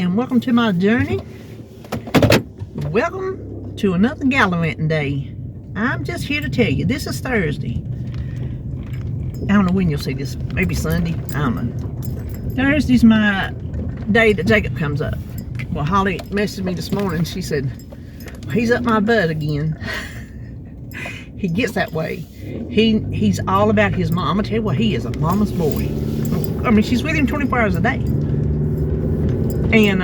and welcome to my journey. Welcome to another gallivanting day. I'm just here to tell you, this is Thursday. I don't know when you'll see this, maybe Sunday, I don't know. Thursday's my day that Jacob comes up. Well, Holly messaged me this morning. She said, well, he's up my butt again. He gets that way. He's all about his mom. I'm gonna tell you what, he is a mama's boy. I mean, she's with him 24 hours a day. And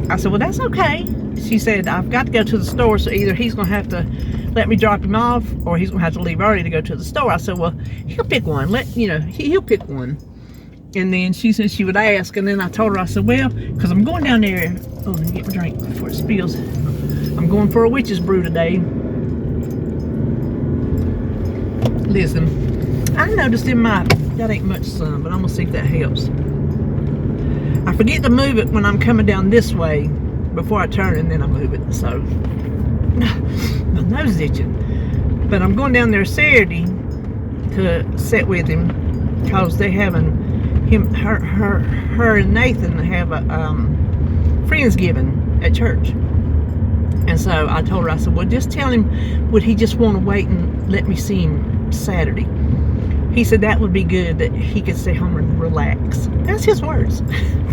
I said, well, that's okay. She said, I've got to go to the store, so either he's gonna have to let me drop him off, or he's gonna have to leave early to go to the store. I said, well, he'll pick one. He'll pick one. And then she said she would ask, and then I told her, I said, well, because I'm going down there. Oh, let me get my drink before it spills. I'm going for a witch's brew today. Listen, I noticed that ain't much sun, but I'm gonna see if that helps. I forget to move it when I'm coming down this way before I turn, and then I move it. So my nose is itching. But I'm going down there Saturday to sit with him because they having her and Nathan have a Friendsgiving at church. And so I told her, I said, well, just tell him, would he just want to wait and let me see him Saturday? He said that would be good, that he could stay home and relax. That's his words.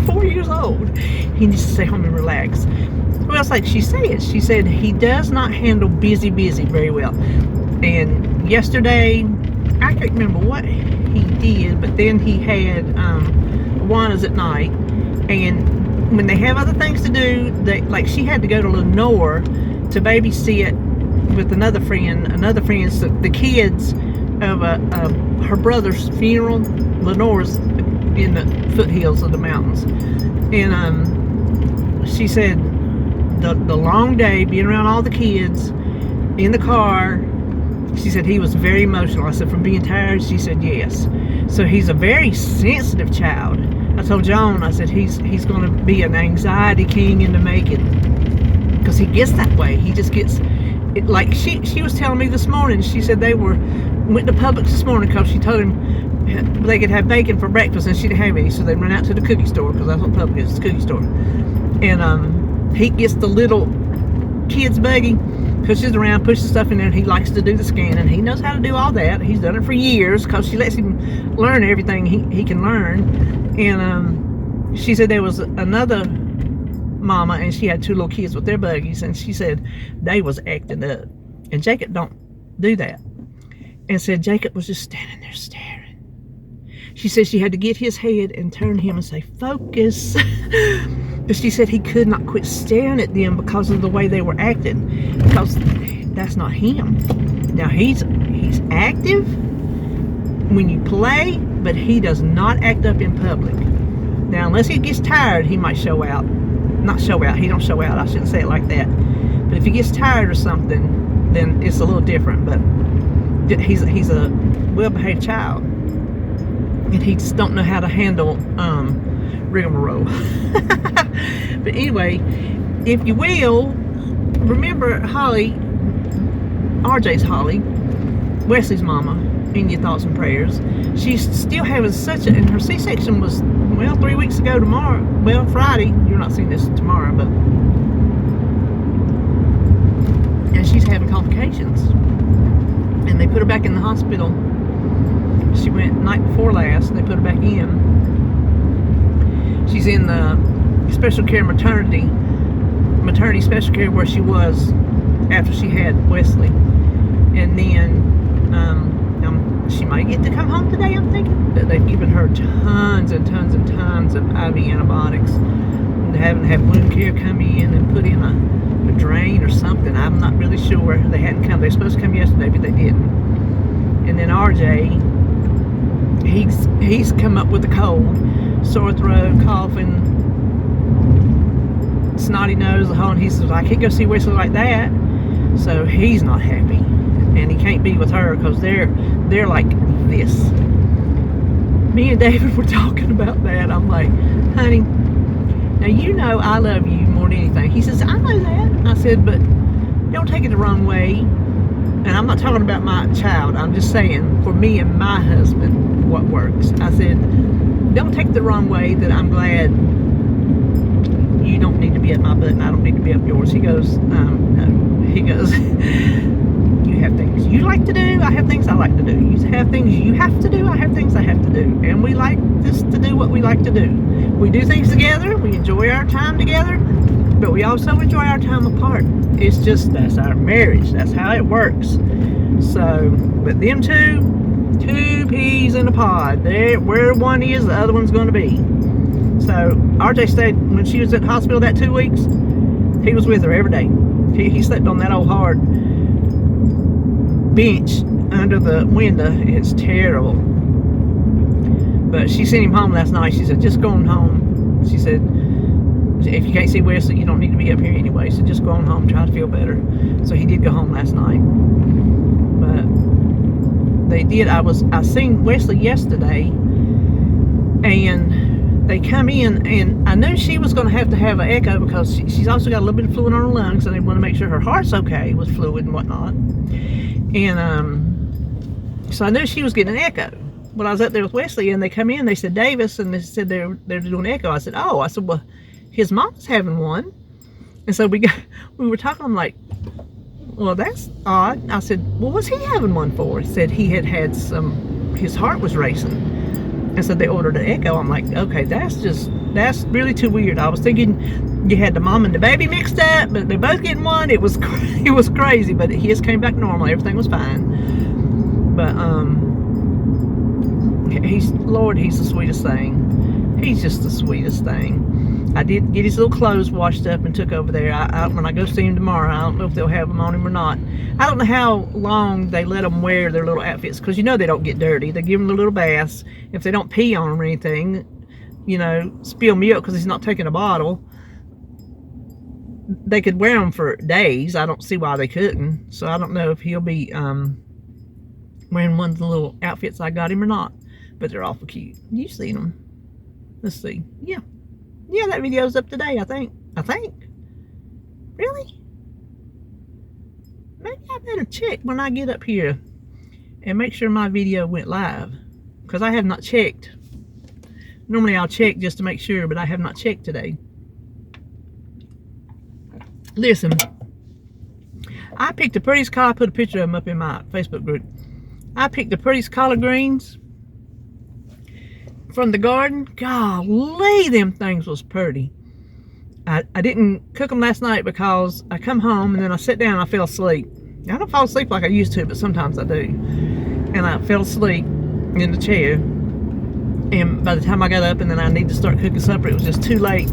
4 years old. He needs to stay home and relax. Well, it's like she said he does not handle busy very well. And yesterday, I can't remember what he did, but then he had Awanas at night. And when they have other things to do, like she had to go to Lenore to babysit with another friend's the kids of her brother's funeral. Lenore's in the foothills of the mountains, and she said the long day being around all the kids in the car. She said he was very emotional. I said, from being tired? She said yes. So he's a very sensitive child. I told John, I said he's going to be an anxiety king in the making, because he gets that way. He just gets it. Like she was telling me this morning. She said they went to Publix this morning because she told him they could have bacon for breakfast, and she didn't have any, so they run out to the cookie store, because that's what Publix is, the cookie store. And he gets the little kid's buggy, pushes around, pushes stuff in there, and he likes to do the scanning. He knows how to do all that. He's done it for years because she lets him learn everything he can learn. And she said there was another mama, and she had two little kids with their buggies, and she said they was acting up, and Jacob don't do that. And said Jacob was just standing there staring. She said she had to get his head and turn him and say, focus. But she said he could not quit staring at them because of the way they were acting, because that's not him. Now he's active when you play, but he does not act up in public. Now unless he gets tired, he might show out. Not show out, he don't show out, I shouldn't say it like that. But if he gets tired or something, then it's a little different. But he's a well-behaved child, and he just don't know how to handle rigmarole. But anyway, if you will, remember Holly, RJ's Holly, Wesley's mama, in your thoughts and prayers. She's still having and her C-section was, well, 3 weeks ago tomorrow. Well, Friday. You're not seeing this tomorrow, but and she's having complications. And they put her back in the hospital. She went night before last, and they put her back in. She's in the special care maternity special care where she was after she had Wesley. And then she might get to come home today, I'm thinking. But they've given her tons and tons and tons of IV antibiotics. And they're having to have wound care come in and put in a drain or something. I'm not really sure. They hadn't come. They were supposed to come yesterday, but they didn't. And then RJ, he's come up with a cold, sore throat, coughing, snotty nose, the whole. And he says, I can't go see Wesley like that. So he's not happy, and he can't be with her because they're like this. Me and David were talking about that. I'm like, honey, now you know I love you more than anything. He says, I know that. I said, but don't take it the wrong way. And I'm not talking about my child. I'm just saying, for me and my husband, what works. I said, don't take it the wrong way that I'm glad you don't need to be up my butt and I don't need to be up yours. He goes, no. He goes, you have things you like to do, I have things I like to do. You have things you have to do, I have things I have to do. And we like this to do what we like to do. We do things together, we enjoy our time together, but we also enjoy our time apart. It's just, that's our marriage, that's how it works. So, but them two peas in a pod. Where one is, the other one's going to be. So RJ stayed, when she was at the hospital that 2 weeks, he was with her every day. He slept on that old hard bench under the window. It's terrible. But she sent him home last night. She said, just go on home. She said, if you can't see Wesley, you don't need to be up here anyway. So just go on home, try to feel better. So he did go home last night. But they did. I seen Wesley yesterday, and they come in, and I knew she was going to have an echo because she's also got a little bit of fluid on her lungs, and they want to make sure her heart's okay with fluid and whatnot. And so I knew she was getting an echo. When I was up there with Wesley, and they come in, they said Davis, and they said they're doing an echo. I said, oh, I said, well, his mom's having one. And so we were talking. I'm like, well, that's odd. I said, well, what's he having one for? He said he had his heart was racing. And so they ordered an echo. I'm like, okay, that's really too weird. I was thinking you had the mom and the baby mixed up, but they're both getting one. It was crazy, but his came back normal. Everything was fine. But he's the sweetest thing. He's just the sweetest thing. I did get his little clothes washed up and took over there. When I go see him tomorrow, I don't know if they'll have them on him or not. I don't know how long they let them wear their little outfits, because you know they don't get dirty. They give them the little baths. If they don't pee on them or anything, you know, spill milk because he's not taking a bottle, they could wear them for days. I don't see why they couldn't. So I don't know if he'll be wearing one of the little outfits I got him or not. But they're awful cute. You've seen them. Let's see. Yeah, that video's up today, I think. Really? Maybe I better check when I get up here and make sure my video went live, because I have not checked. Normally I'll check just to make sure, but I have not checked today. Listen, I picked the prettiest collard. I put a picture of them up in my Facebook group. I picked the prettiest collard greens from the garden. Golly, them things was pretty. I didn't cook them last night because I come home and then I sat down and I fell asleep. I don't fall asleep like I used to, but sometimes I do. And I fell asleep in the chair. And by the time I got up and then I need to start cooking supper, it was just too late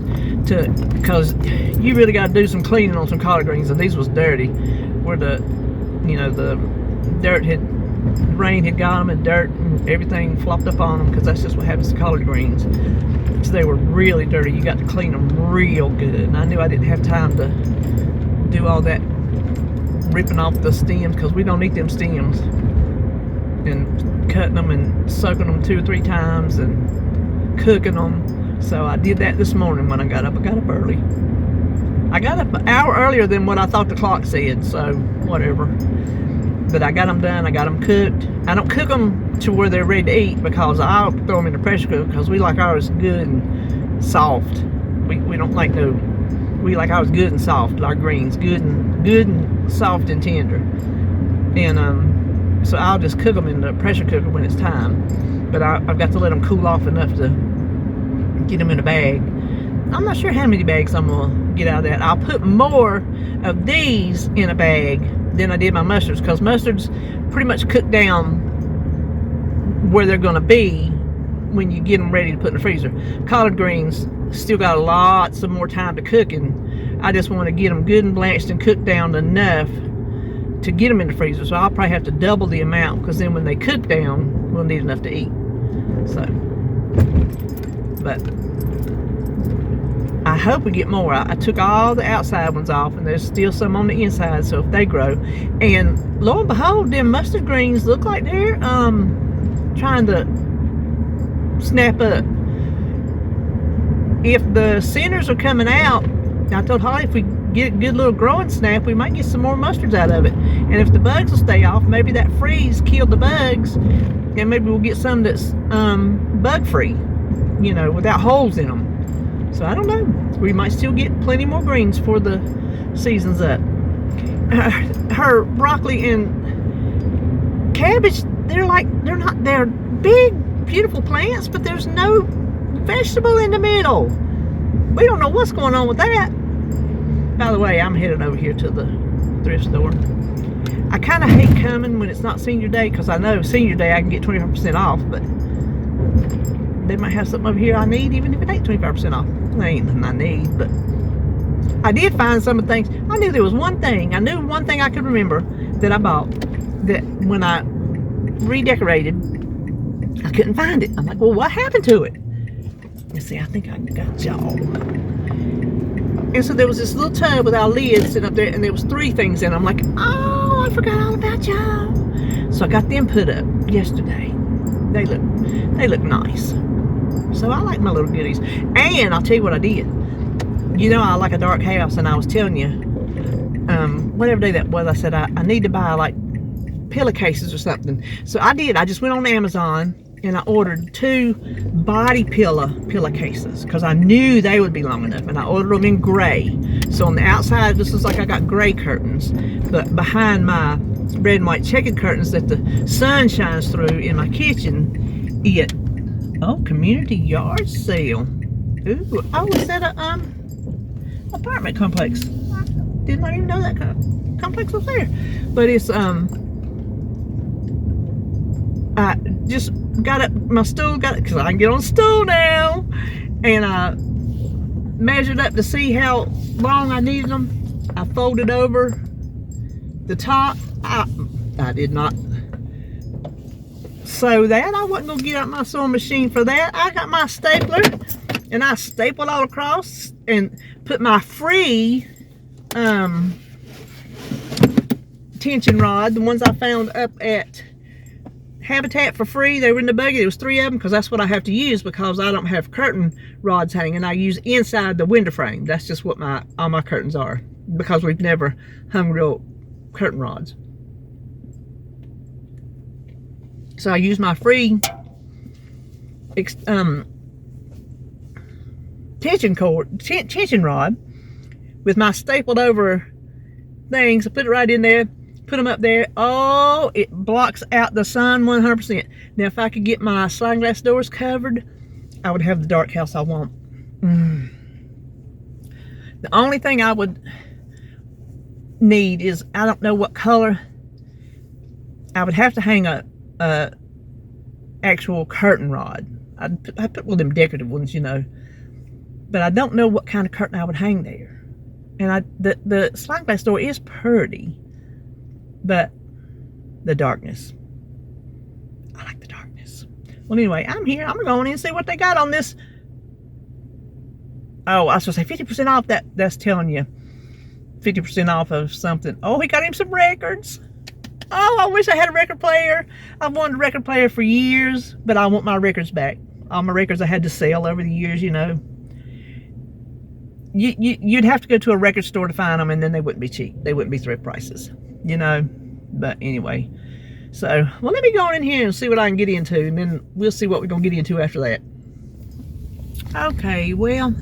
because you really got to do some cleaning on some collard greens, and these was dirty, where the dirt rain had got them, and dirt and everything flopped up on them, because that's just what happens to collard greens. So they were really dirty. You got to clean them real good, and I knew I didn't have time to do all that ripping off the stems, because we don't eat them stems, and cutting them and soaking them 2 or 3 times and cooking them. So I did that this morning when I got up. I got up early. I got up an hour earlier than what I thought the clock said, so whatever. But I got them done. I got them cooked. I don't cook them to where they're ready to eat, because I'll throw them in the pressure cooker, because we like ours good and soft. We don't like no. We like ours good and soft. Our greens good and soft and tender. And so I'll just cook them in the pressure cooker when it's time. But I've got to let them cool off enough to get them in a bag. I'm not sure how many bags I'm gonna get out of that. I'll put more of these in a bag than I did my mustards, because mustards pretty much cook down where they're gonna be when you get them ready to put in the freezer. Collard greens still got lots of more time to cook, and I just want to get them good and blanched and cooked down enough to get them in the freezer. So I'll probably have to double the amount, because then when they cook down, we'll need enough to eat. So, but I hope we get more. I took all the outside ones off, and there's still some on the inside, so if they grow. And lo and behold, them mustard greens look like they're trying to snap up. If the centers are coming out, I told Holly if we get a good little growing snap, we might get some more mustards out of it. And if the bugs will stay off, maybe that freeze killed the bugs, and maybe we'll get some that's bug free, you know, without holes in them. So I don't know. We might still get plenty more greens before the season's up. Her broccoli and cabbage, they're big, beautiful plants, but there's no vegetable in the middle. We don't know what's going on with that. By the way, I'm headed over here to the thrift store. I kind of hate coming when it's not senior day, because I know senior day I can get 25% off, but they might have something over here I need, even if it ain't 25% off. It ain't nothing I need, but I did find some of the things. I knew there was one thing. I knew one thing I could remember that I bought, that when I redecorated, I couldn't find it. I'm like, well, what happened to it? Let's see, I think I got y'all. And so there was this little tub without a lid sitting up there, and there was 3 things in it. I'm like, oh, I forgot all about y'all. So I got them put up yesterday. They look nice. So I like my little goodies. And I'll tell you what I did. You know I like a dark house, and I was telling you, whatever day that was, I said I need to buy like pillowcases or something. So I did. I just went on Amazon and I ordered 2 body pillowcases because I knew they would be long enough, and I ordered them in gray. So on the outside, this is like I got gray curtains, but behind my red and white checkered curtains that the sun shines through in my kitchen, community yard sale. Ooh, oh, is that a apartment complex? I did not even know that complex was there. But it's I just got up my stool, because I can get on a stool now, and I measured up to see how long I needed them. I folded over the top. I did not sew that. I wasn't gonna get out my sewing machine for that. I got my stapler, and I stapled all across and put my free tension rod, the ones I found up at Habitat for free. They were in the buggy. There was 3 of them, because that's what I have to use, because I don't have curtain rods hanging. I use inside the window frame. That's just what all my curtains are, because we've never hung real curtain rods. So I use my free tension rod with my stapled over things. I put it right in there, put them up there. Oh, it blocks out the sun 100%. Now, if I could get my sliding glass doors covered, I would have the dark house I want. The only thing I would need is, I don't know what color. I would have to hang a actual curtain rod. I put one of them decorative ones, you know, but I don't know what kind of curtain I would hang there. And the sliding glass door is pretty, but the darkness, I like the darkness. Well, anyway, I'm here. I'm going in and see what they got on this. Oh, I was supposed to say 50% off. That's telling you 50% off of something. Oh, he got him some records. Oh, I wish I had a record player. I've wanted a record player for years, but I want my records back. All my records I had to sell over the years, you know. You'd have to go to a record store to find them, and then they wouldn't be cheap. They wouldn't be thrift prices, you know. But anyway, so, well, let me go in here and see what I can get into, and then we'll see what we're going to get into after that. Okay, well,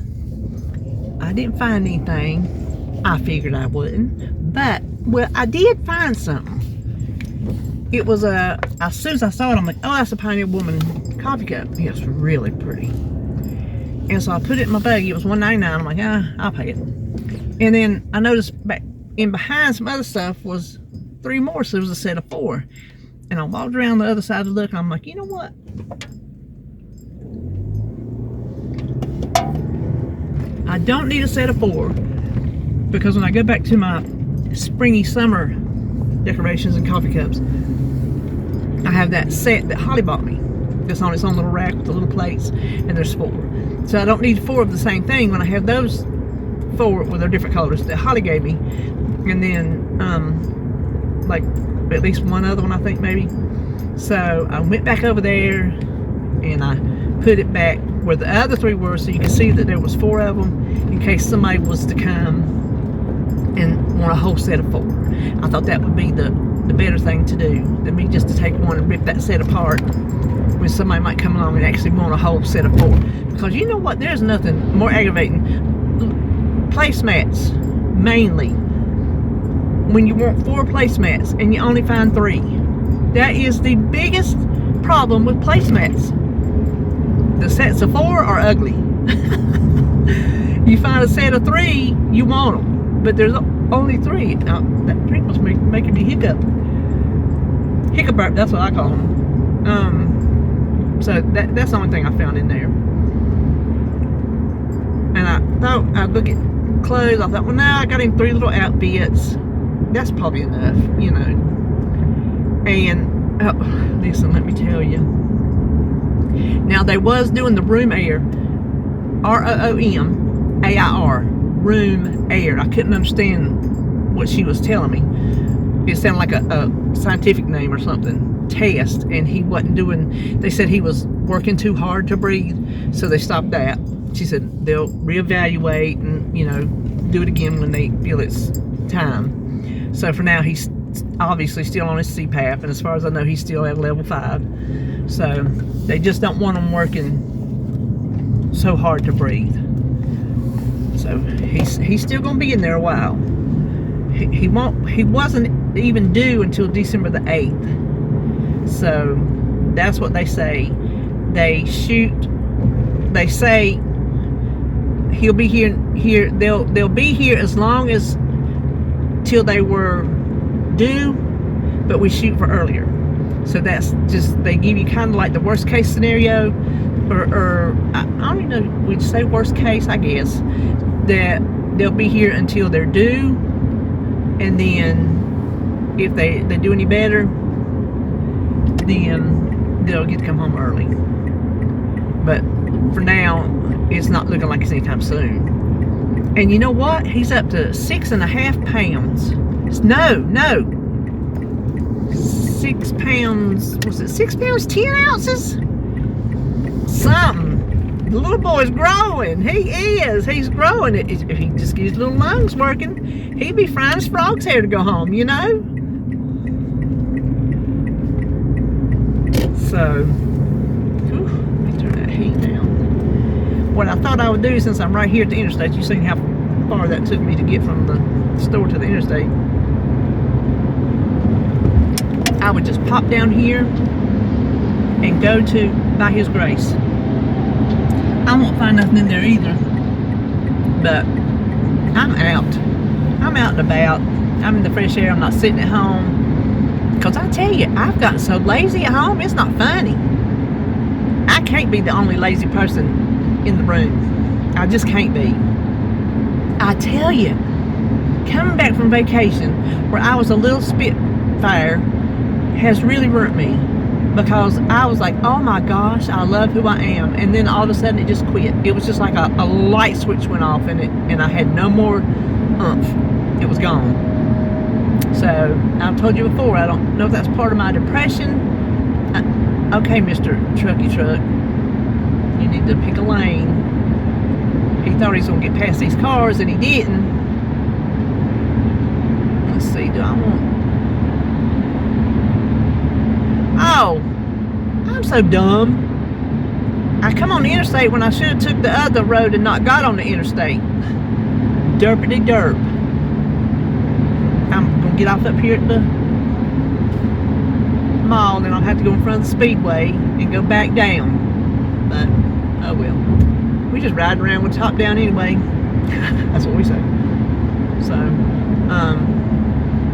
I didn't find anything. I figured I wouldn't, but, well, I did find something. It was as soon as I saw it, I'm like, oh, that's a Pioneer Woman coffee cup. It's really pretty. And so I put it in my buggy. It was $1.99. I'm like, I'll pay it. And then I noticed back in behind some other stuff was 3 more, so there was a set of 4. And I walked around the other side to look, and I'm like, you know what? I don't need a set of 4, because when I go back to my springy summer decorations and coffee cups, I have that set that Holly bought me. That's on its own little rack with the little plates, and there's 4. So I don't need 4 of the same thing when I have those 4 with their different colors that Holly gave me. And then, like, at least one other one, I think, maybe. So I went back over there, and I put it back where the other 3 were, so you can see that there was 4 of them, in case somebody was to come and want a whole set of 4. I thought that would be the the better thing to do than me just to take one and rip that set apart when somebody might come along and actually want a whole set of 4. Because you know what? There's nothing more aggravating. Placemats, mainly. When you want 4 placemats and you only find 3. That is the biggest problem with placemats. The sets of 4 are ugly. You find a set of 3, you want them. But there's only 3. Now, that drink was making me hiccup. Hiccup burp, that's what I call them. So that's the only thing I found in there. And I thought, I'd look at clothes. I thought, well, now I got him 3 little outfits. That's probably enough, you know. And, listen, let me tell you. Now, they was doing the room air. ROOMAIR. Room air. I couldn't understand what she was telling me. It sounded like a scientific name or something. Test. And he wasn't doing... They said he was working too hard to breathe. So they stopped that. She said they'll reevaluate and, you know, do it again when they feel it's time. So for now, he's obviously still on his CPAP, and as far as I know, he's still at level 5. So they just don't want him working so hard to breathe. So he's still going to be in there a while. He wasn't even due until December the 8th. So that's what they say. They say he'll be here. They'll be here as long as till they were due, but we shoot for earlier. So that's just, they give you kind of like the worst case scenario, or I don't even know, we'd say worst case, I guess, that they'll be here until they're due, and then if they do any better, then they'll get to come home early. But for now, it's not looking like it's anytime soon. And you know what? He's up to 6.5 pounds. No. 6 pounds. Was it 6 pounds, 10 ounces? Something. The little boy's growing. He is. He's growing. If he just gets his little lungs working, he'd be frying his frog's hair to go home, you know? So, let me turn that heat down. What I thought I would do, since I'm right here at the interstate, you see how far that took me to get from the store to the interstate. I would just pop down here and go to By His Grace. I won't find nothing in there either, but I'm out. I'm out and about. I'm in the fresh air. I'm not sitting at home. Because I tell you, I've gotten so lazy at home, it's not funny. I can't be the only lazy person in the room. I just can't be. I tell you, coming back from vacation where I was a little spitfire has really hurt me, because I was like, oh my gosh, I love who I am, and then all of a sudden it just quit. It was just like a light switch went off, and I had no more oomph. It was gone. So I've told you before, I don't know if that's part of my depression. Okay, Mr. Trucky Truck, you need to pick a lane. He thought he was going to get past these cars, and he didn't. Let's see, do I want... Oh, I'm so dumb. I come on the interstate when I should have took the other road and not got on the interstate. Derpity derp. I'm going to get off up here at the mall, then I'll have to go in front of the Speedway and go back down. But, oh well. We just riding around with top down anyway. That's what we say. So,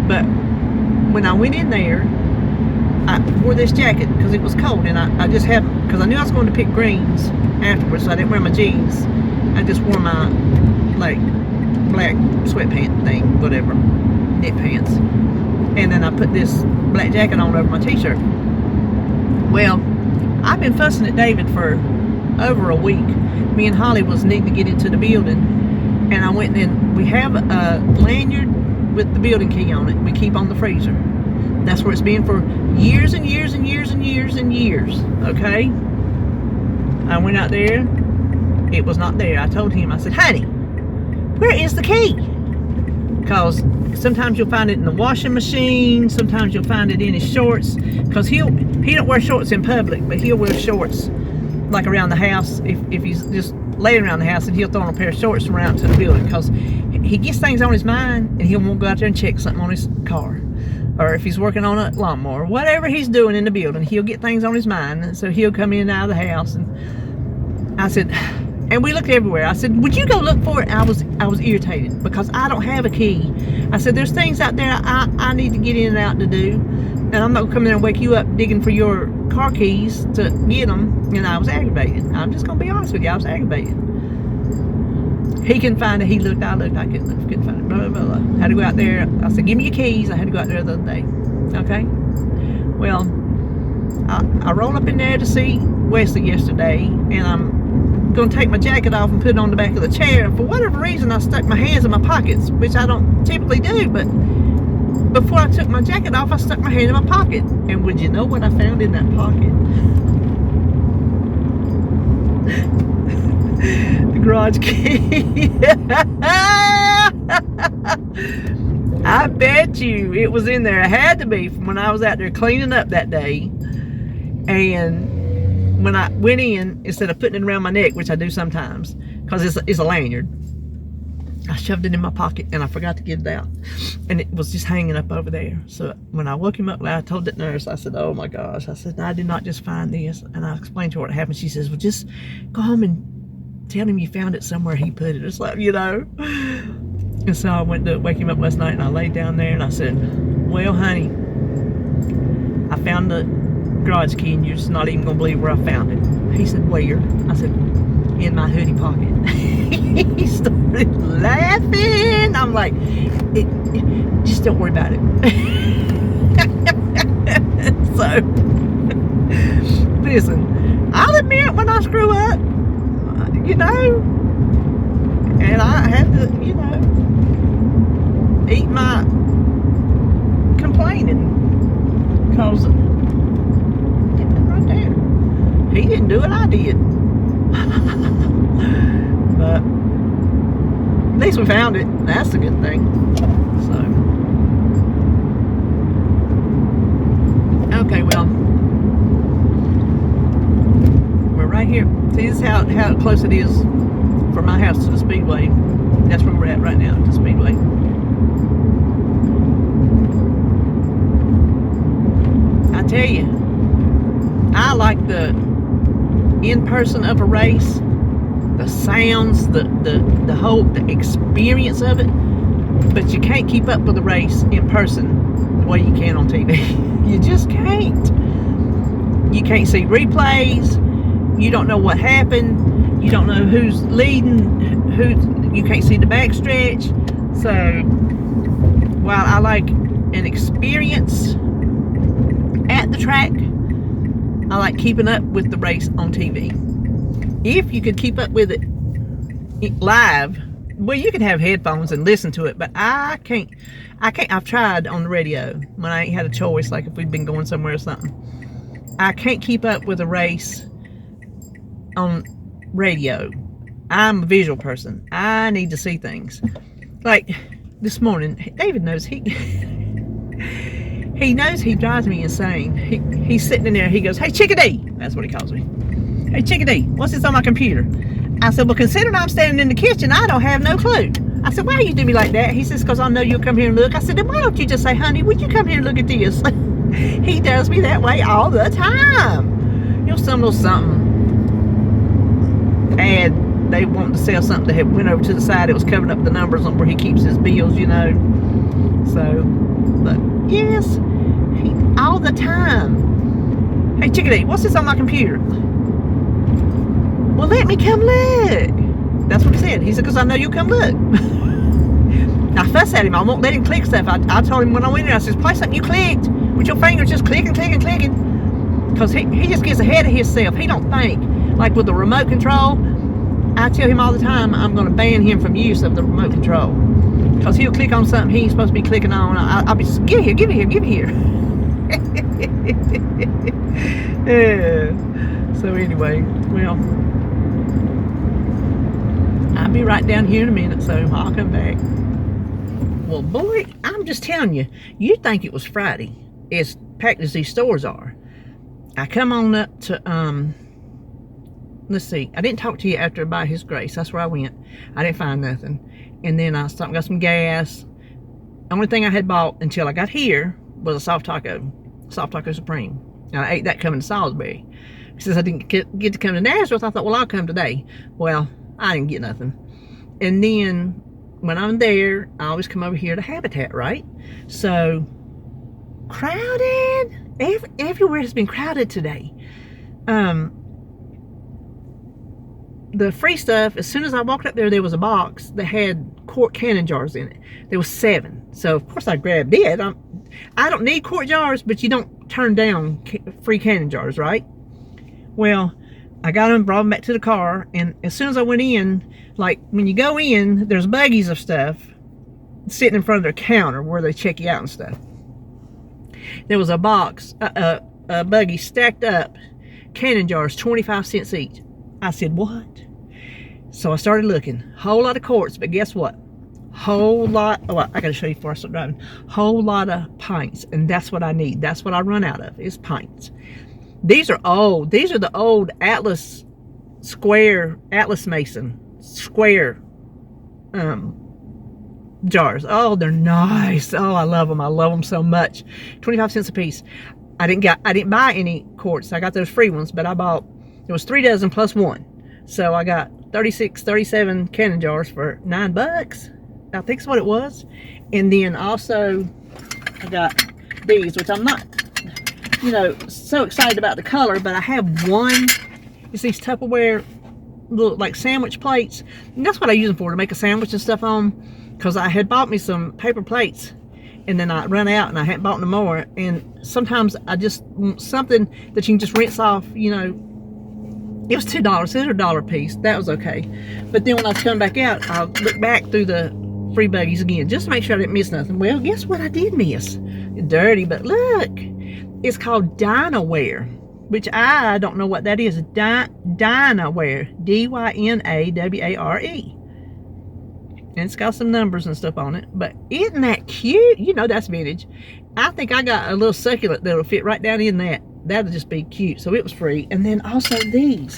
but when I went in there, I wore this jacket because it was cold, and I just had, because I knew I was going to pick greens afterwards, so I didn't wear my jeans. I just wore my, like, black sweatpant thing, whatever, knit pants. And then I put this black jacket on over my t-shirt. Well, I've been fussing at David for over a week. Me and Holly was needing to get into the building, and I went in. We have a lanyard with the building key on it. We keep on the freezer. That's where it's been for years and years and years and years and years. Okay? I went out there. It was not there. I told him, I said, honey, where is the key? Because sometimes you'll find it in the washing machine. Sometimes you'll find it in his shorts, because he don't wear shorts in public, but he'll wear shorts like around the house if he's just laying around the house, and he'll throw on a pair of shorts and run out to the building, because he gets things on his mind and he'll want to go out there and check something on his car, or if he's working on a lawnmower, whatever he's doing in the building, he'll get things on his mind. And so he'll come in and out of the house. And I said, and we looked everywhere. I said, would you go look for it? I was irritated because I don't have a key. I said, there's things out there I need to get in and out to do, and I'm not going to come in and wake you up digging for your car keys to get them. And I was aggravated. I'm just going to be honest with you. I was aggravated. He couldn't find it. He looked, I looked, I couldn't find it. Blah, blah, blah, blah. Had to go out there. I said, give me your keys. I had to go out there the other day. Okay? Well, I rolled up in there to see Wesley yesterday, and I'm going to take my jacket off and put it on the back of the chair. And for whatever reason, I stuck my hands in my pockets, which I don't typically do. But before I took my jacket off, I stuck my hand in my pocket. And would you know what I found in that pocket? The garage key. I bet you it was in there. It had to be from when I was out there cleaning up that day. And when I went in, instead of putting it around my neck, which I do sometimes, because it's a lanyard, I shoved it in my pocket and I forgot to get it out. And it was just hanging up over there. So when I woke him up, I told that nurse, I said, oh my gosh. I said, I did not just find this. And I explained to her what happened. She says, well, just go home and tell him you found it somewhere he put it or something, you know. And so I went to wake him up last night, and I laid down there and I said, well, honey, I found the garage key, and you're just not even gonna believe where I found it. He said, where? I said, in my hoodie pocket. He started laughing. I'm like, just don't worry about it. So, listen, I'll admit when I screw up, you know, and I had to, you know, eat my complaining, because right there, he didn't do it, I did. But at least we found it. That's a good thing. So, okay, well, we're right here. See, this is how close it is from my house to the Speedway. That's where we're at right now, at the Speedway. I tell you, I like the in-person of a race, the sounds, the whole experience of it, but you can't keep up with the race in person the way you can on TV. You just can't. You can't see replays. You don't know what happened. You don't know who's leading, you can't see the backstretch. So while I like an experience at the track, I like keeping up with the race on TV. If you could keep up with it live, well, you can have headphones and listen to it, but I can't. I've tried on the radio when I ain't had a choice, like if we'd been going somewhere or something. I can't keep up with a race on radio. I'm a visual person. I need to see things. Like this morning, David knows he knows he drives me insane. He's sitting in there. He goes, "Hey, Chickadee." That's what he calls me. "Hey, Chickadee, what's this on my computer?" I said, "Well, considering I'm standing in the kitchen, I don't have no clue." I said, "Why you do me like that?" He says, "Because I know you'll come here and look." I said, "Then why don't you just say, honey, would you come here and look at this?" He does me that way all the time. You'll some little something. And they wanted to sell something that had went over to the side. It was covering up the numbers on where he keeps his bills, you know. So, but yes, all the time. "Hey, Chickadee, what's this on my computer?" "Well, let me come look." That's what he said. He said, "Because I know you'll come look." I fuss at him. I won't let him click stuff. I told him when I went in there, I said, "Play something you clicked with your fingers, just clicking, clicking, clicking." Because he just gets ahead of himself. He don't think. Like with the remote control, I tell him all the time, I'm going to ban him from use of the remote control. Because he'll click on something he ain't supposed to be clicking on. I'll be, "Give it here, give it here, give it here." Yeah. So anyway, well, I'll be right down here in a minute, so I'll come back. Well, boy, I'm just telling you, you'd think it was Friday, as packed as these stores are. I come on up to, let's see, I didn't talk to you after By His Grace. That's where I went. I didn't find nothing. And then I stopped and got some gas. The only thing I had bought until I got here was a soft taco supreme. And I ate that coming to Salisbury. Since I didn't get to come to Nazareth, I thought, well, I'll come today. Well, I didn't get nothing. And then when I'm there, I always come over here to Habitat, right? So, crowded. Everywhere has been crowded today. The free stuff, as soon as I walked up there was a box that had quart cannon jars in it. There was 7. So, of course, I grabbed it. I don't need quart jars, but you don't turn down free cannon jars, right? Well, I got them, brought them back to the car, and as soon as I went in, like, when you go in, there's buggies of stuff sitting in front of their counter where they check you out and stuff. There was a box, a buggy stacked up, cannon jars, 25 cents each. I said, what? So I started looking. Whole lot of quarts, but guess what? Whole lot, oh, I gotta show you before I start driving. Whole lot of pints, and that's what I need. That's what I run out of, is pints. These are old. These are the old Atlas Mason square jars. Oh, they're nice. Oh, I love them. I love them so much. 25 cents a piece. I didn't buy any quarts. I got those free ones, but I bought, it was 3 dozen plus 1. So I got 37 cannon jars for $9. I think that's what it was. And then also I got these, which I'm not, you know, so excited about the color, but I have one. It's these Tupperware little like sandwich plates, and that's what I use them for, to make a sandwich and stuff on, because I had bought me some paper plates and then I ran out and I hadn't bought no more. And sometimes I just want something that you can just rinse off, you know. It was $2. It was $1 a piece. That was okay. But then when I was coming back out, I looked back through the free buggies again just to make sure I didn't miss nothing. Well, guess what I did miss? It's dirty, but look. It's called Dynaware, which I don't know what that is. Dynaware. D-Y-N-A-W-A-R-E. And it's got some numbers and stuff on it. But isn't that cute? You know that's vintage. I think I got a little succulent that'll fit right down in that. That'll just be cute. So it was free. And then also these.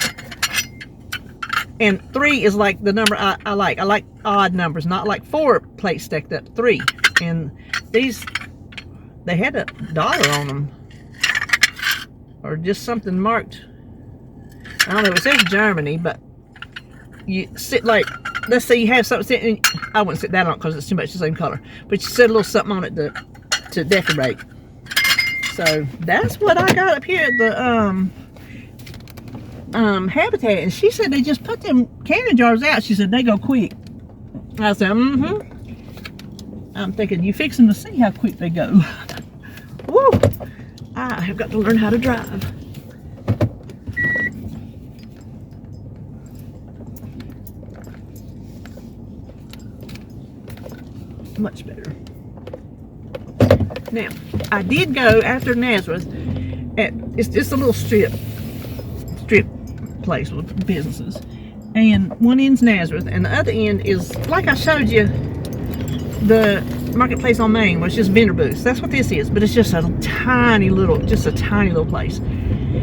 And 3 is like the number I like. I like odd numbers, not like 4 plates stacked up. 3. And these, they had $1 on them. Or just something marked. I don't know. It says Germany, but you sit like, let's say you have something sitting. I wouldn't sit that on it because it's too much the same color. But you set a little something on it to decorate. So that's what I got up here at the Habitat. And she said they just put them cannon jars out. She said they go quick. I said, I'm thinking, you fixing to see how quick they go. Woo! I have got to learn how to drive. Much better. Now, I did go after Nazareth it's just a little strip place with businesses. And one end's Nazareth and the other end is, like I showed you, the marketplace on Main, where it's just vendor booths. That's what this is, but it's just a tiny little place.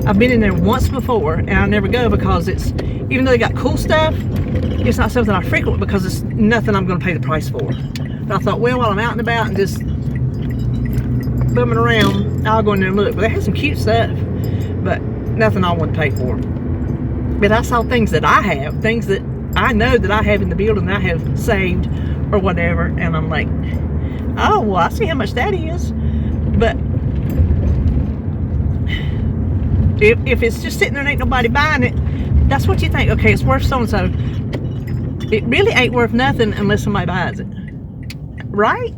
I've been in there once before and I never go because it's, even though they got cool stuff, it's not something I frequent because it's nothing I'm going to pay the price for. But I thought, well, while I'm out and about and just bumming around, I'll go in there and look. But they had some cute stuff, but nothing I want to pay for. But I saw things that I have, things that I know that I have in the building that I have saved or whatever, and I'm like, oh, well, I see how much that is. But if it's just sitting there and ain't nobody buying it, that's what you think. Okay, it's worth so-and-so. It really ain't worth nothing unless somebody buys it, right?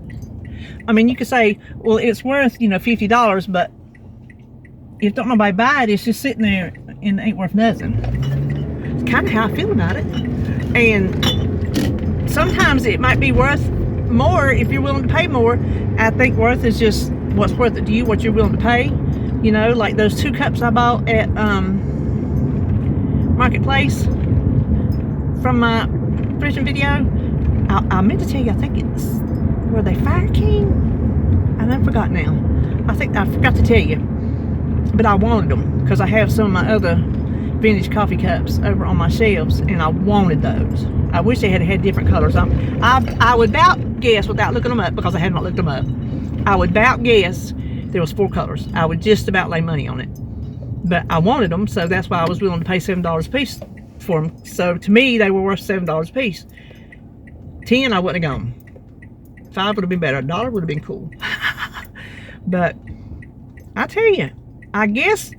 I mean, you could say, well, it's worth, you know, $50, but if don't nobody buy it, it's just sitting there and ain't worth nothing. It's kind of how I feel about it. And sometimes it might be worth more if you're willing to pay more. I think worth is just what's worth it to you, what you're willing to pay. You know, like those 2 cups I bought at Marketplace from my fishing video. I meant to tell you, I think it's were they Fire King? I forgot now. I think I forgot to tell you, but I wanted them because I have some of my other vintage coffee cups over on my shelves, and I wanted those. I wish they had different colors. I would about guess, without looking them up, because I have not looked them up, I would about guess there was 4 colors. I would just about lay money on it, but I wanted them, so that's why I was willing to pay $7 a piece for them. So to me, they were worth $7 a piece. 10, I wouldn't have gone. 5 would have been better. $1 would have been cool. But I tell you, I guess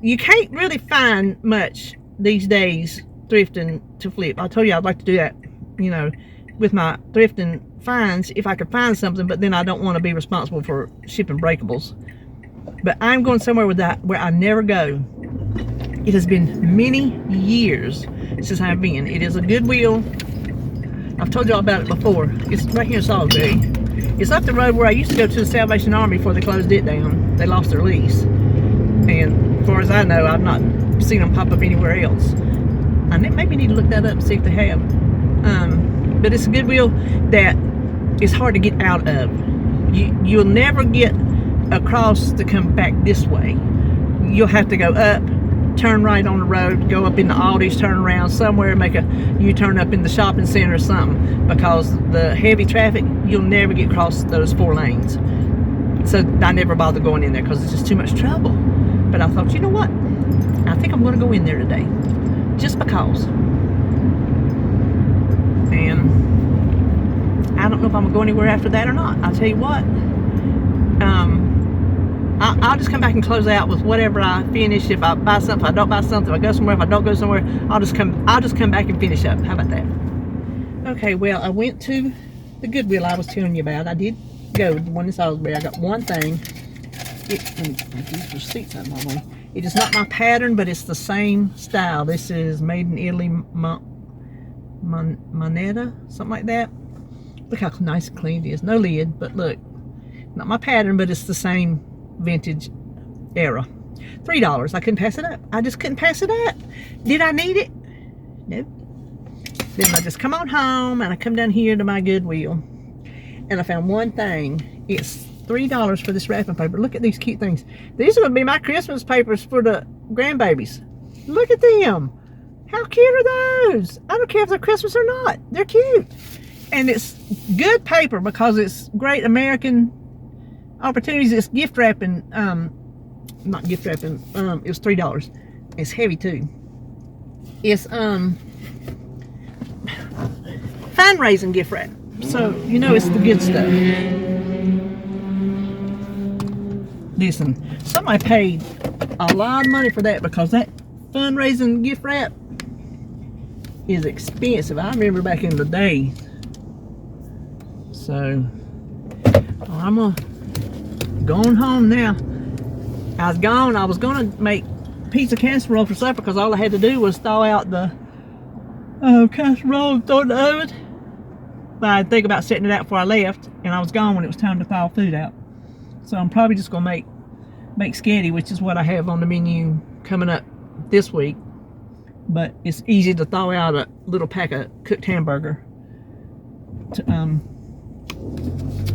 you can't really find much these days thrifting to flip. I told you I'd like to do that, you know, with my thrifting finds if I could find something, but then I don't want to be responsible for shipping breakables. But I'm going somewhere with that where I never go. It has been many years since I've been. It is a Goodwill. I've told you all about it before. It's right here in Salisbury. It's up the road where I used to go to the Salvation Army before they closed it down. They lost their lease. And as far as I know, I've not seen them pop up anywhere else. I maybe need to look that up and see if they have. But it's a Goodwill that is hard to get out of. You'll never get across to come back this way. You'll have to go up, turn right on the road, go up in the Aldi's, turn around somewhere, make a U-turn up in the shopping center or something, because the heavy traffic, you'll never get across those 4 lanes. So I never bother going in there because it's just too much trouble. But I thought, you know what? I think I'm going to go in there today, just because. And I don't know if I'm gonna go anywhere after that or not. I'll tell you what. I'll just come back and close out with whatever I finish. If I buy something, if I don't buy something, if I go somewhere, if I don't go somewhere, I'll just come back and finish up. How about that? Okay, well, I went to the Goodwill I was telling you about. I did go, the one in Salisbury. I got one thing. These receipts out of my way. It is not my pattern, but it's the same style. This is made in Italy, Moneta, something like that. Look how nice and clean it is. No lid, but look. Not my pattern, but it's the same vintage era. $3. I couldn't pass it up. I just couldn't pass it up. Did I need it? Nope. Then I just come on home and I come down here to my Goodwill and I found one thing. It's $3 for this wrapping paper. Look at these cute things. These are going to be my Christmas papers for the grandbabies. Look at them. How cute are those? I don't care if they're Christmas or not. They're cute. And it's good paper because it's great American opportunities. It's gift wrapping. Not gift wrapping. It was $3. It's heavy too. It's fundraising gift wrap. So you know it's the good stuff. Listen, somebody paid a lot of money for that because that fundraising gift wrap is expensive. I remember back in the day. So I'm going home now. I was gonna make pizza casserole for supper because all I had to do was thaw out the casserole and throw it in the oven. But I think about setting it out before I left, and I was gone when it was time to thaw food out. So I'm probably just gonna make spaghetti, which is what I have on the menu coming up this week. But it's easy to thaw out a little pack of cooked hamburger to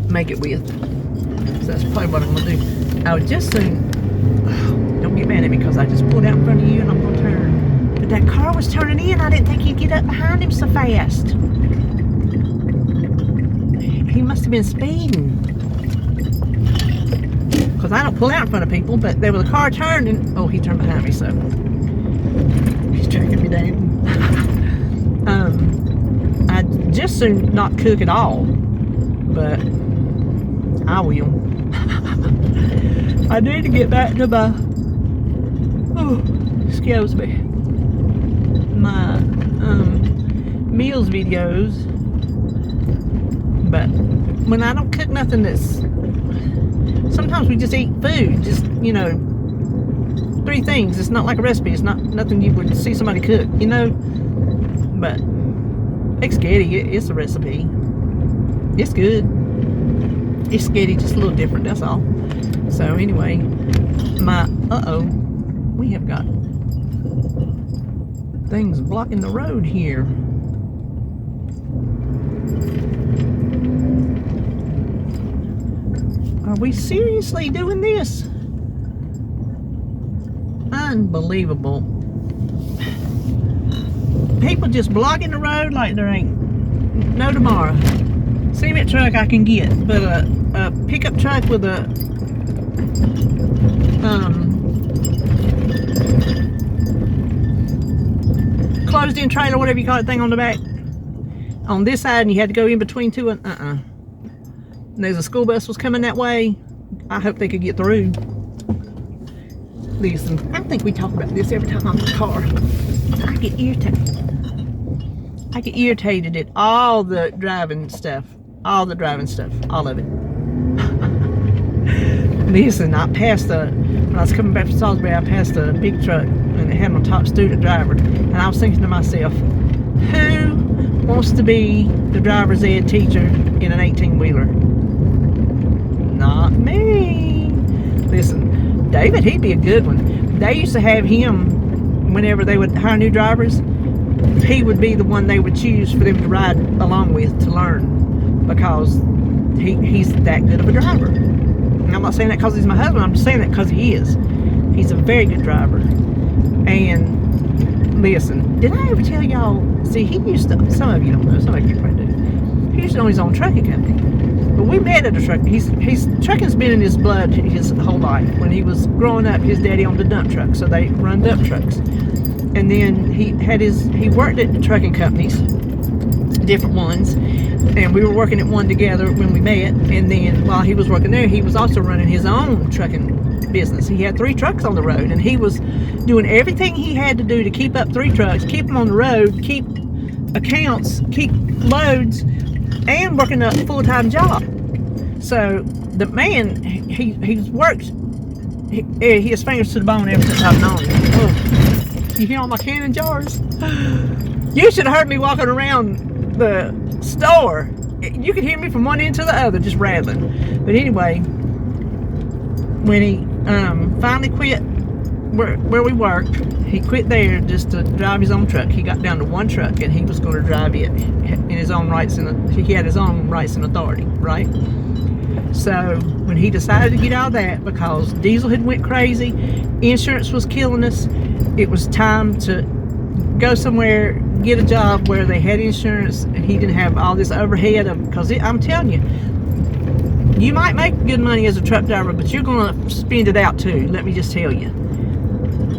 make it with. So that's probably what I'm gonna do. I would just soon, don't get mad at me because I just pulled out in front of you and I'm gonna turn. But that car was turning in. I didn't think he'd get up behind him so fast. He must have been speeding. Because I don't pull out in front of people, but there was a car turning. Oh, he turned behind me, so he's tracking me down. I'd just soon not cook at all, but I will. I need to get back to my, excuse me, my meals videos. But when I don't cook nothing that's, sometimes we just eat food, just, you know, 3 things. It's not like a recipe. It's not nothing you would see somebody cook, you know. But egg spaghetti, it's a recipe. It's good. It's spaghetti, just a little different, that's all. So anyway, we have got things blocking the road here. Are we seriously doing this? Unbelievable. People just blocking the road like there ain't no tomorrow. Cement truck I can get, but a pickup truck with a closed-in trailer, whatever you call it, thing on the back, on this side, and you had to go in between two. And there's a school bus was coming that way. I hope they could get through. Listen, I think we talk about this every time I'm in the car. I get irritated. I get irritated at all the driving stuff. All the driving stuff. All of it. Listen, I passed when I was coming back from Salisbury, I passed a big truck and it had my top student driver. And I was thinking to myself, who wants to be the driver's ed teacher in an 18-wheeler? Not me. Listen, David, he'd be a good one. They used to have him, whenever they would hire new drivers, he would be the one they would choose for them to ride along with to learn, because he's that good of a driver. And I'm not saying that because he's my husband, I'm just saying that because he is. He's a very good driver. And listen, did I ever tell y'all, see, he used to, some of you don't know, some of you probably do, he used to own his own trucking company. But we met at a truck. Trucking's been in his blood his whole life. When he was growing up, his daddy owned a dump truck, so they run dump trucks. And then he worked at the trucking companies, different ones, and we were working at one together when we met. And then while he was working there, he was also running his own trucking business. He had 3 trucks on the road, and he was doing everything he had to do to keep up 3 trucks, keep them on the road, keep accounts, keep loads, and working a full-time job. So the man, he's worked his fingers to the bone ever since I've known him. Oh, you hear all my canning jars? You should have heard me walking around the store. You could hear me from one end to the other, just rattling. But anyway, when he finally quit where we worked, he quit there just to drive his own truck. He got down to 1 truck, and he was going to drive it in his own rights, and he had his own rights and authority, right? So when he decided to get out of that, because diesel had went crazy, insurance was killing us, it was time to go somewhere, get a job where they had insurance, and he didn't have all this overhead of, because I'm telling you, you might make good money as a truck driver, but you're going to spend it out too, let me just tell you.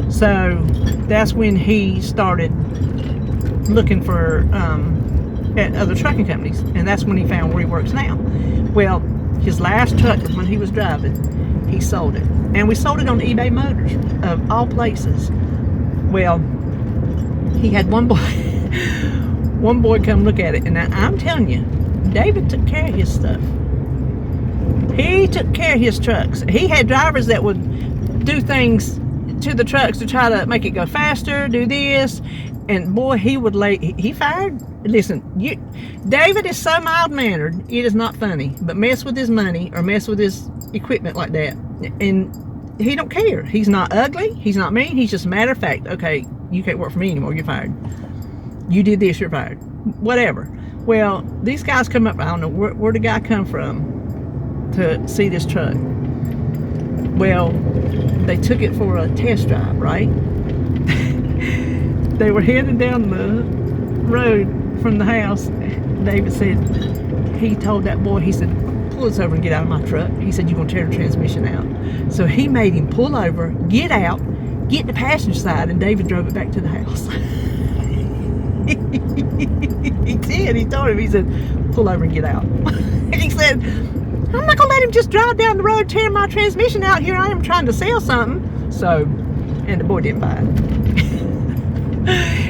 So that's when he started looking for at other trucking companies, and that's when he found where he works now. Well, his last truck, the one he was driving, he sold it, and we sold it on eBay Motors, of all places. Well, he had one boy come look at it, and I'm telling you, David took care of his stuff. He took care of his trucks. He had drivers that would do things to the trucks to try to make it go faster, do this, and boy, he fired. Listen, David is so mild-mannered, it is not funny, but mess with his money or mess with his equipment like that, and he don't care. He's not ugly, he's not mean, he's just matter of fact, okay, you can't work for me anymore, you're fired. You did this, you're fired. Whatever. Well, these guys come up, I don't know where the guy come from to see this truck. Well, they took it for a test drive, right? They were headed down the road from the house. David said, he told that boy, he said, pull us over and get out of my truck. He said, you're going to tear the transmission out. So he made him pull over, get out, get the passenger side, and David drove it back to the house. He did. He told him, he said, pull over and get out. He said, I'm not going to let him just drive down the road tearing my transmission out. Here I am trying to sell something. So, and the boy didn't buy it.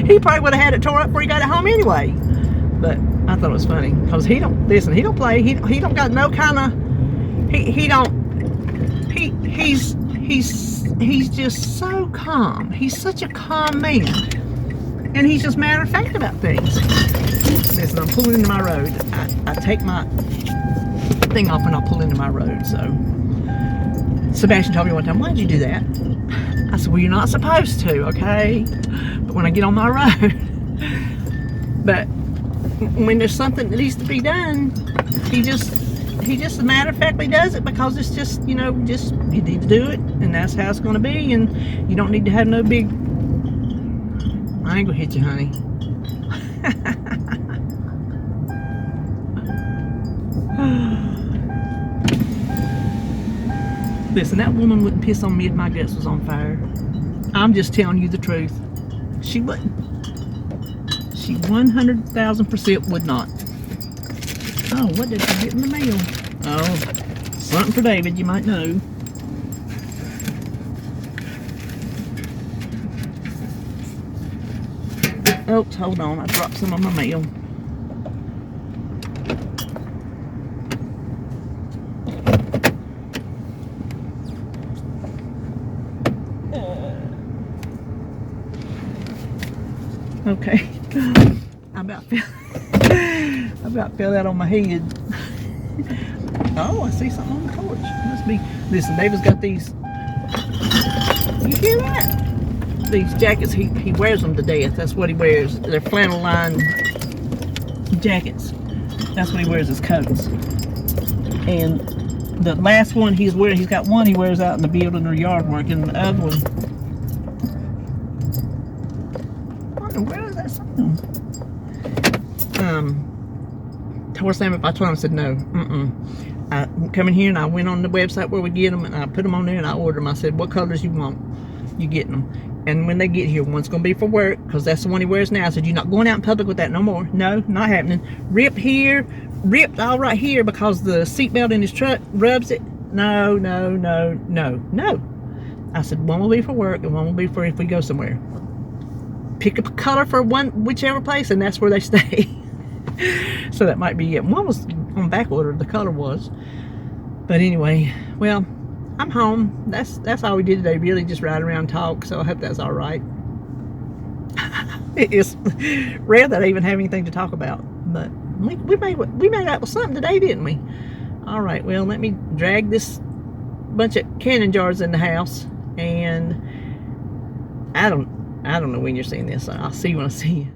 He probably would have had it tore up before he got it home anyway. But I thought it was funny, because he don't play. He don't got no kind of, he's just so calm. He's such a calm man. And he's just matter of fact about things. Listen, I'm pulling into my road. I take my thing off and I'll pull into my road. So Sebastian told me one time, why'd you do that? I said, well, you're not supposed to, okay? But when I get on my road. But when there's something that needs to be done, he just he just, as a matter of fact, he does it because it's just, you know, just, you need to do it, and that's how it's going to be, and you don't need to have no big, I ain't gonna hit you, honey. Listen, that woman wouldn't piss on me if my guts was on fire. I'm just telling you the truth. She wouldn't. She 100,000% would not. Oh, what did you get in the mail? Oh, something for David, you might know. Oh, hold on, I dropped some of my mail. Okay, I about fell out on my head. Oh, I see something on the porch. Must be. Listen, David's got these. You hear that? These jackets. He wears them to death. That's what he wears. They're flannel lined jackets. That's what he wears as coats. And the last one he's wearing, he's got one he wears out in the building or yard work, and the other one. Where is that sound? Told Sam if I told him, I said no. I come in here and I went on the website where we get them, and I put them on there and I ordered them. I said, what colors you want? You getting them. And when they get here, one's going to be for work, because that's the one he wears now. I said, you're not going out in public with that no more. No, not happening. Ripped here, ripped all right here because the seatbelt in his truck rubs it. No, no, no, no, no. I said, one will be for work and one will be for if we go somewhere. Pick up a color for whichever place, and that's where they stay. So that might be it. One was on back order, the color was. But anyway, well, I'm home. That's all we did today, really, just ride around and talk, so I hope that's all right. It is rare that I even have anything to talk about, but we made out with something today, didn't we? All right, well, let me drag this bunch of canning jars in the house, and I don't know when you're seeing this. I'll see you when I see you.